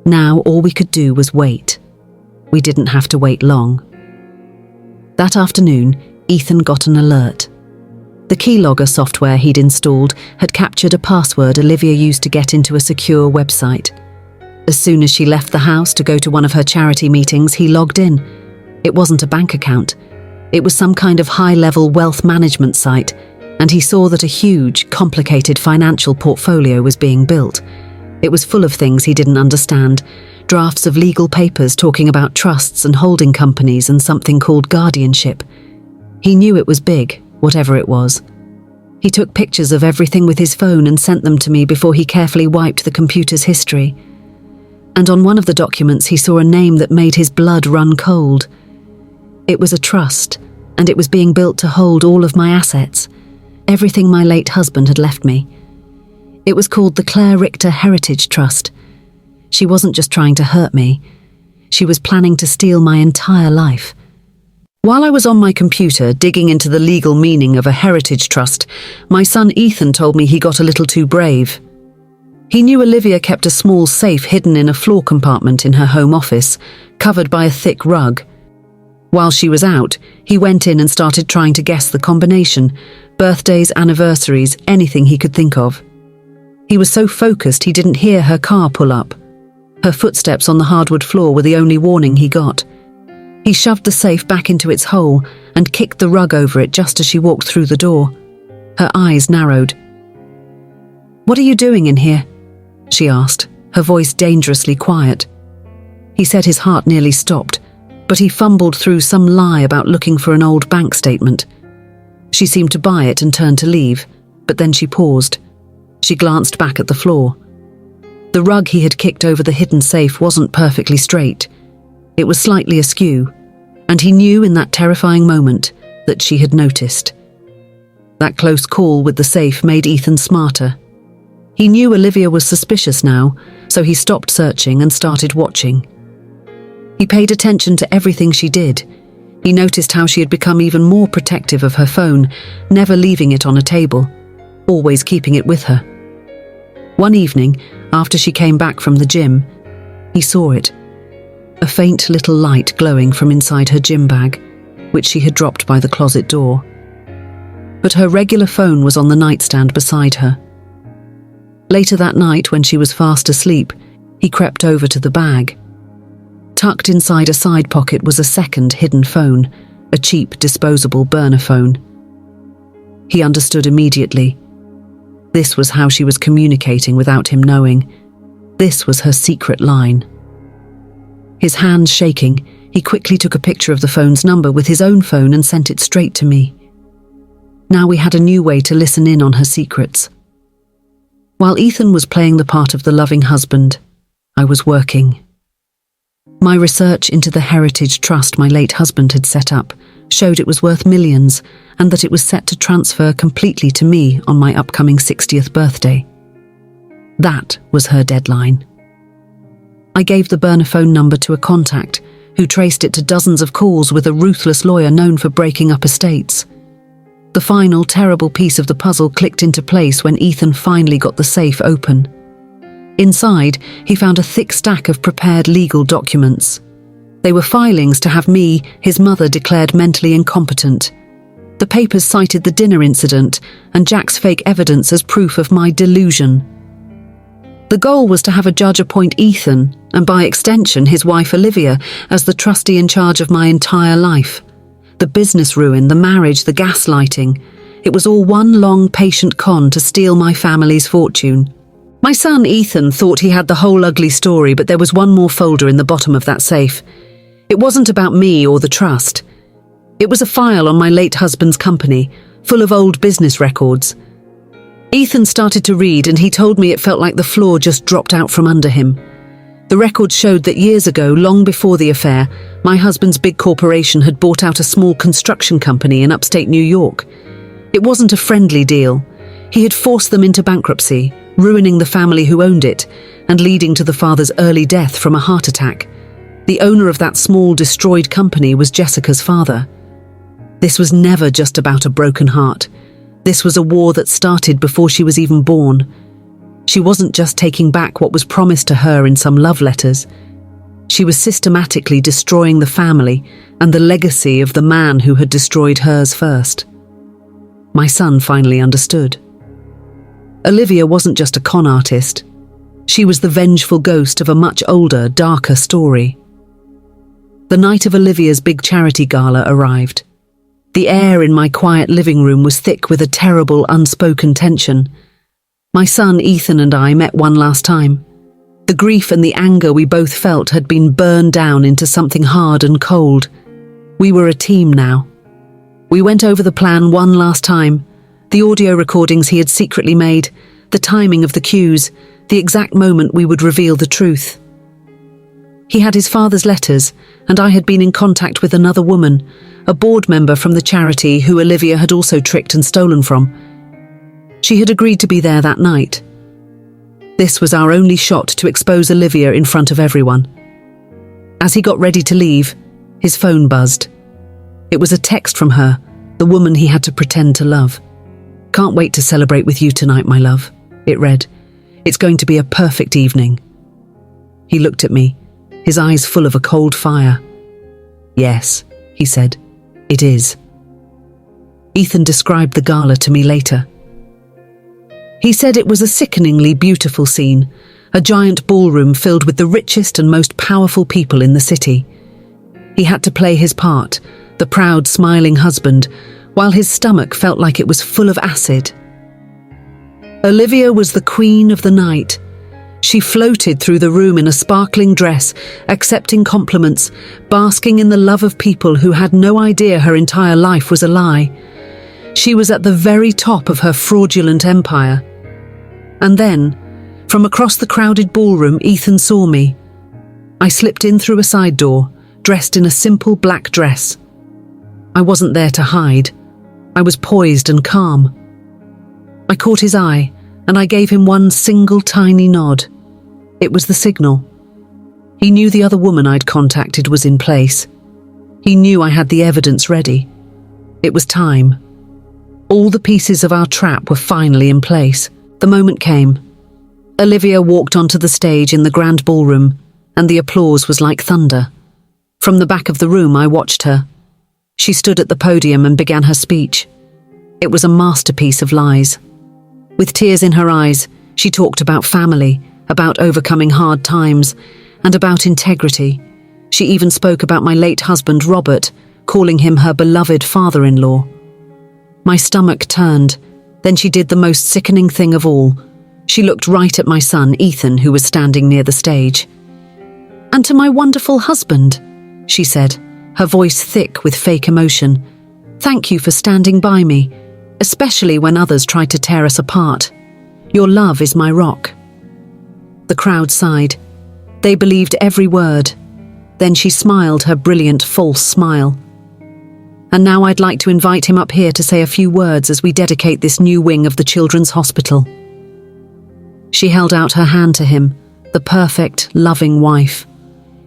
Now all we could do was wait. We didn't have to wait long. That afternoon, Ethan got an alert. The keylogger software he'd installed had captured a password Olivia used to get into a secure website. As soon as she left the house to go to one of her charity meetings, he logged in. It wasn't a bank account. It was some kind of high-level wealth management site, and he saw that a huge, complicated financial portfolio was being built. It was full of things he didn't understand, drafts of legal papers talking about trusts and holding companies and something called guardianship. He knew it was big, whatever it was. He took pictures of everything with his phone and sent them to me before he carefully wiped the computer's history. And on one of the documents he saw a name that made his blood run cold. It was a trust, and it was being built to hold all of my assets, everything my late husband had left me. It was called the Claire Richter Heritage Trust. She wasn't just trying to hurt me. She was planning to steal my entire life. While I was on my computer digging into the legal meaning of a heritage trust, my son Ethan told me he got a little too brave. He knew Olivia kept a small safe hidden in a floor compartment in her home office, covered by a thick rug. While she was out, he went in and started trying to guess the combination, birthdays, anniversaries, anything he could think of. He was so focused he didn't hear her car pull up. Her footsteps on the hardwood floor were the only warning he got. He shoved the safe back into its hole and kicked the rug over it just as she walked through the door. Her eyes narrowed. "What are you doing in here?" she asked, her voice dangerously quiet. He said his heart nearly stopped, but he fumbled through some lie about looking for an old bank statement. She seemed to buy it and turned to leave, but then she paused. She glanced back at the floor. The rug he had kicked over the hidden safe wasn't perfectly straight. It was slightly askew, and he knew in that terrifying moment that she had noticed. That close call with the safe made Ethan smarter. He knew Olivia was suspicious now, so he stopped searching and started watching. He paid attention to everything she did. He noticed how she had become even more protective of her phone, never leaving it on a table, always keeping it with her. One evening, after she came back from the gym, he saw it. A faint little light glowing from inside her gym bag, which she had dropped by the closet door. But her regular phone was on the nightstand beside her. Later that night, when she was fast asleep, he crept over to the bag. Tucked inside a side pocket was a second hidden phone, a cheap, disposable burner phone. He understood immediately. This was how she was communicating without him knowing. This was her secret line. His hands shaking, he quickly took a picture of the phone's number with his own phone and sent it straight to me. Now we had a new way to listen in on her secrets. While Ethan was playing the part of the loving husband, I was working. My research into the heritage trust my late husband had set up showed it was worth millions and that it was set to transfer completely to me on my upcoming 60th birthday. That was her deadline. I gave the burner phone number to a contact who traced it to dozens of calls with a ruthless lawyer known for breaking up estates. The final terrible piece of the puzzle clicked into place when Ethan finally got the safe open. Inside, he found a thick stack of prepared legal documents. They were filings to have me, his mother, declared mentally incompetent. The papers cited the dinner incident and Jack's fake evidence as proof of my delusion. The goal was to have a judge appoint Ethan, and by extension his wife Olivia, as the trustee in charge of my entire life. The business ruin, the marriage, the gaslighting. It was all one long, patient con to steal my family's fortune. My son Ethan thought he had the whole ugly story, but there was one more folder in the bottom of that safe. It wasn't about me or the trust. It was a file on my late husband's company, full of old business records. Ethan started to read and he told me it felt like the floor just dropped out from under him. The records showed that years ago, long before the affair, my husband's big corporation had bought out a small construction company in upstate New York. It wasn't a friendly deal. He had forced them into bankruptcy, ruining the family who owned it, and leading to the father's early death from a heart attack. The owner of that small, destroyed company was Jessica's father. This was never just about a broken heart. This was a war that started before she was even born. She wasn't just taking back what was promised to her in some love letters. She was systematically destroying the family and the legacy of the man who had destroyed hers first. My son finally understood. Olivia wasn't just a con artist. She was the vengeful ghost of a much older, darker story. The night of Olivia's big charity gala arrived. The air in my quiet living room was thick with a terrible, unspoken tension. My son Ethan and I met one last time. The grief and the anger we both felt had been burned down into something hard and cold. We were a team now. We went over the plan one last time, the audio recordings he had secretly made, the timing of the cues, the exact moment we would reveal the truth. He had his father's letters, and I had been in contact with another woman, a board member from the charity who Olivia had also tricked and stolen from. She had agreed to be there that night. This was our only shot to expose Olivia in front of everyone. As he got ready to leave, his phone buzzed. It was a text from her, the woman he had to pretend to love. "Can't wait to celebrate with you tonight, my love," it read. "It's going to be a perfect evening." He looked at me, his eyes full of a cold fire. "Yes," he said, "it is." Ethan described the gala to me later. He said it was a sickeningly beautiful scene, a giant ballroom filled with the richest and most powerful people in the city. He had to play his part, the proud, smiling husband, while his stomach felt like it was full of acid. Olivia was the queen of the night. She floated through the room in a sparkling dress, accepting compliments, basking in the love of people who had no idea her entire life was a lie. She was at the very top of her fraudulent empire. And then, from across the crowded ballroom, Ethan saw me. I slipped in through a side door, dressed in a simple black dress. I wasn't there to hide. I was poised and calm. I caught his eye, and I gave him one single tiny nod. It was the signal. He knew the other woman I'd contacted was in place. He knew I had the evidence ready. It was time. All the pieces of our trap were finally in place. The moment came. Olivia walked onto the stage in the grand ballroom, and the applause was like thunder. From the back of the room, I watched her. She stood at the podium and began her speech. It was a masterpiece of lies. With tears in her eyes, she talked about family, about overcoming hard times, and about integrity. She even spoke about my late husband, Robert, calling him her beloved father-in-law. My stomach turned. Then she did the most sickening thing of all. She looked right at my son, Ethan, who was standing near the stage. "And to my wonderful husband," she said, her voice thick with fake emotion. "Thank you for standing by me, especially when others tried to tear us apart. Your love is my rock." The crowd sighed. They believed every word. Then she smiled her brilliant false smile. "And now I'd like to invite him up here to say a few words as we dedicate this new wing of the Children's Hospital." She held out her hand to him, the perfect, loving wife.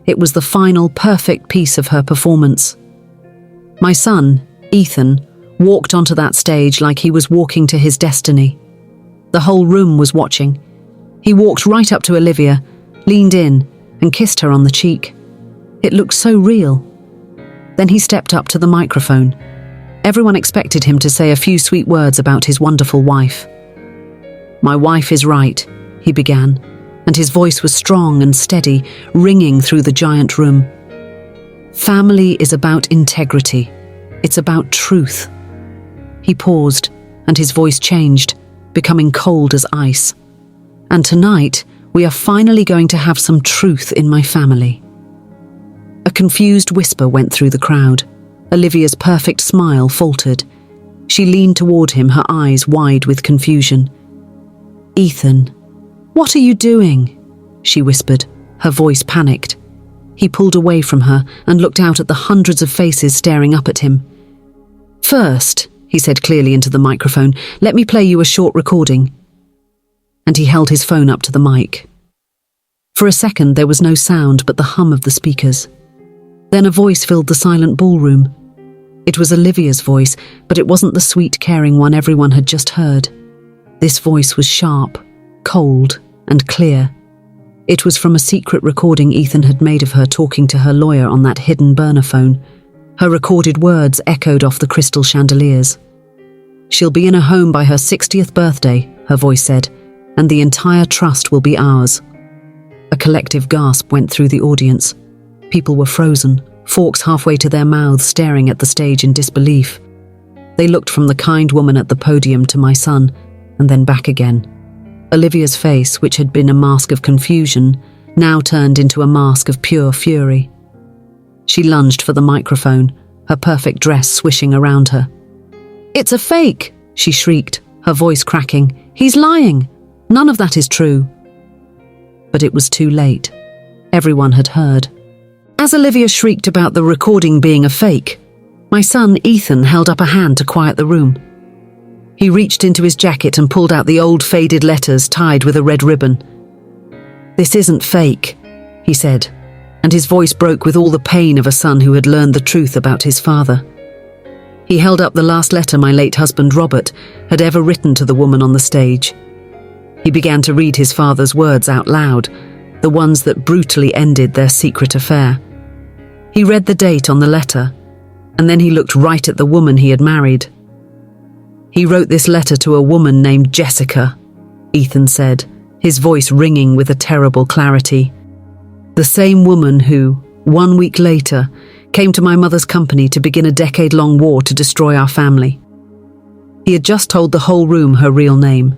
It was the final, perfect piece of her performance. My son, Ethan, walked onto that stage like he was walking to his destiny. The whole room was watching. He walked right up to Olivia, leaned in, and kissed her on the cheek. It looked so real. Then he stepped up to the microphone. Everyone expected him to say a few sweet words about his wonderful wife. "My wife is right," he began, and his voice was strong and steady, ringing through the giant room. "Family is about integrity. It's about truth." He paused, and his voice changed, becoming cold as ice. "And tonight, we are finally going to have some truth in my family." A confused whisper went through the crowd. Olivia's perfect smile faltered. She leaned toward him, her eyes wide with confusion. "Ethan, what are you doing?" she whispered, her voice panicked. He pulled away from her and looked out at the hundreds of faces staring up at him. "First," he said clearly into the microphone, "let me play you a short recording." And he held his phone up to the mic. For a second there was no sound but the hum of the speakers. Then a voice filled the silent ballroom. It was Olivia's voice, but it wasn't the sweet, caring one everyone had just heard. This voice was sharp, cold, and clear. It was from a secret recording Ethan had made of her talking to her lawyer on that hidden burner phone. Her recorded words echoed off the crystal chandeliers. "She'll be in a home by her 60th birthday," her voice said, "and the entire trust will be ours." A collective gasp went through the audience. People were frozen, forks halfway to their mouths, staring at the stage in disbelief. They looked from the kind woman at the podium to my son, and then back again. Olivia's face, which had been a mask of confusion, now turned into a mask of pure fury. She lunged for the microphone, her perfect dress swishing around her. "It's a fake!" she shrieked, her voice cracking. "He's lying! None of that is true!" But it was too late. Everyone had heard. As Olivia shrieked about the recording being a fake, my son Ethan held up a hand to quiet the room. He reached into his jacket and pulled out the old faded letters tied with a red ribbon. "This isn't fake," he said, and his voice broke with all the pain of a son who had learned the truth about his father. He held up the last letter my late husband Robert had ever written to the woman on the stage. He began to read his father's words out loud, the ones that brutally ended their secret affair. He read the date on the letter, and then he looked right at the woman he had married. "He wrote this letter to a woman named Jessica," Ethan said, his voice ringing with a terrible clarity. "The same woman who, 1 week later, came to my mother's company to begin a decade-long war to destroy our family." He had just told the whole room her real name.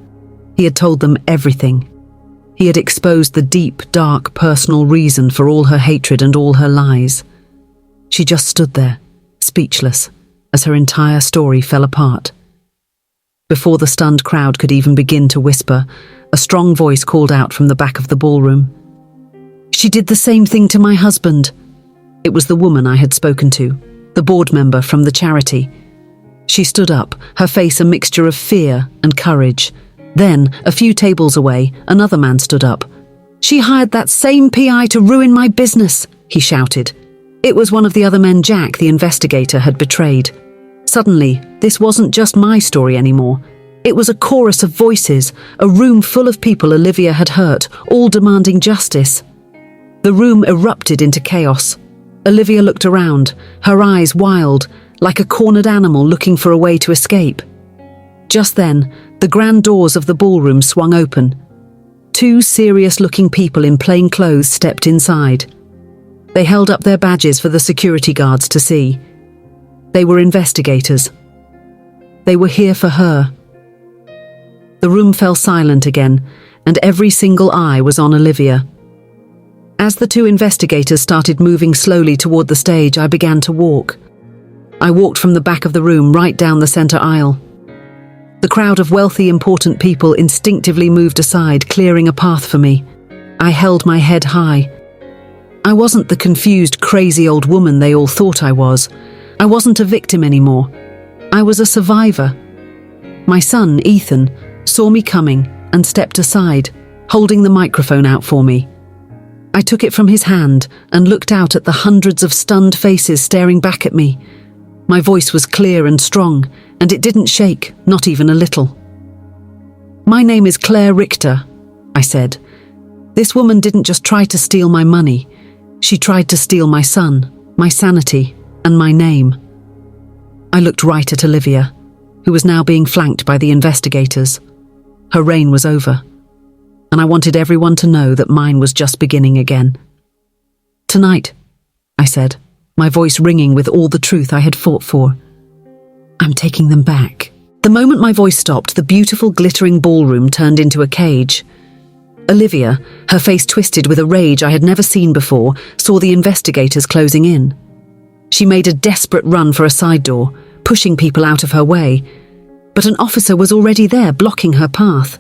He had told them everything. He had exposed the deep, dark, personal reason for all her hatred and all her lies. She just stood there, speechless, as her entire story fell apart. Before the stunned crowd could even begin to whisper, a strong voice called out from the back of the ballroom. "She did the same thing to my husband." It was the woman I had spoken to, the board member from the charity. She stood up, her face a mixture of fear and courage. Then, a few tables away, another man stood up. "She hired that same PI to ruin my business," he shouted. It was one of the other men Jack, the investigator, had betrayed. Suddenly, this wasn't just my story anymore. It was a chorus of voices, a room full of people Olivia had hurt, all demanding justice. The room erupted into chaos. Olivia looked around, her eyes wild, like a cornered animal looking for a way to escape. Just then, the grand doors of the ballroom swung open. 2 serious-looking people in plain clothes stepped inside. They held up their badges for the security guards to see. They were investigators. They were here for her. The room fell silent again, and every single eye was on Olivia. As the 2 investigators started moving slowly toward the stage, I began to walk. I walked from the back of the room right down the center aisle. The crowd of wealthy, important people instinctively moved aside, clearing a path for me. I held my head high. I wasn't the confused, crazy old woman they all thought I was. I wasn't a victim anymore. I was a survivor. My son, Ethan, saw me coming and stepped aside, holding the microphone out for me. I took it from his hand and looked out at the hundreds of stunned faces staring back at me. My voice was clear and strong, and it didn't shake, not even a little. "My name is Claire Richter," I said. "This woman didn't just try to steal my money. She tried to steal my son, my sanity, and my name." I looked right at Olivia, who was now being flanked by the investigators. Her reign was over, and I wanted everyone to know that mine was just beginning again. "Tonight," I said, my voice ringing with all the truth I had fought for, "I'm taking them back." The moment my voice stopped, the beautiful, glittering ballroom turned into a cage. Olivia, her face twisted with a rage I had never seen before, saw the investigators closing in. She made a desperate run for a side door, pushing people out of her way, but an officer was already there, blocking her path.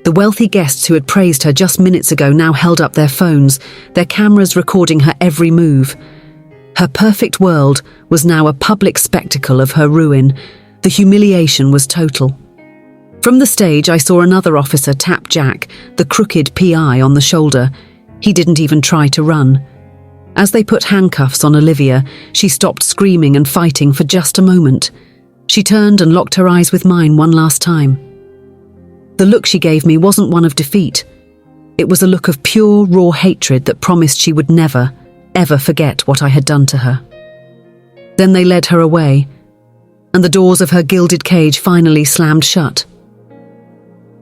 The wealthy guests who had praised her just minutes ago now held up their phones, their cameras recording her every move. Her perfect world was now a public spectacle of her ruin. The humiliation was total. From the stage, I saw another officer tap Jack, the crooked PI, on the shoulder. He didn't even try to run. As they put handcuffs on Olivia, she stopped screaming and fighting for just a moment. She turned and locked her eyes with mine one last time. The look she gave me wasn't one of defeat. It was a look of pure, raw hatred that promised she would never, ever forget what I had done to her. Then they led her away, and the doors of her gilded cage finally slammed shut.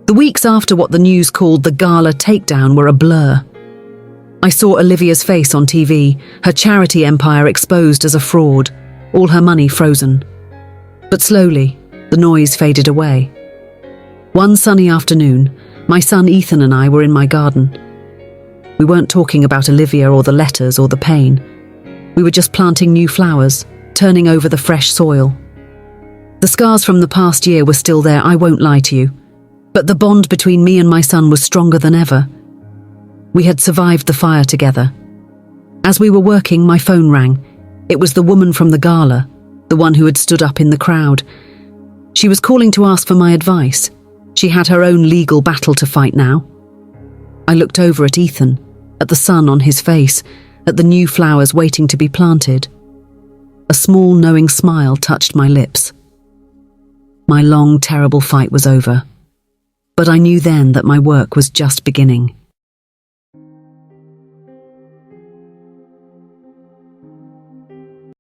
The weeks after what the news called the gala takedown were a blur. I saw Olivia's face on TV, her charity empire exposed as a fraud, all her money frozen. But slowly, the noise faded away. One sunny afternoon, my son Ethan and I were in my garden. We weren't talking about Olivia or the letters or the pain. We were just planting new flowers, turning over the fresh soil. The scars from the past year were still there, I won't lie to you. But the bond between me and my son was stronger than ever. We had survived the fire together. As we were working, my phone rang. It was the woman from the gala, the one who had stood up in the crowd. She was calling to ask for my advice. She had her own legal battle to fight now. I looked over at Ethan, at the sun on his face, at the new flowers waiting to be planted. A small, knowing smile touched my lips. My long, terrible fight was over. But I knew then that my work was just beginning.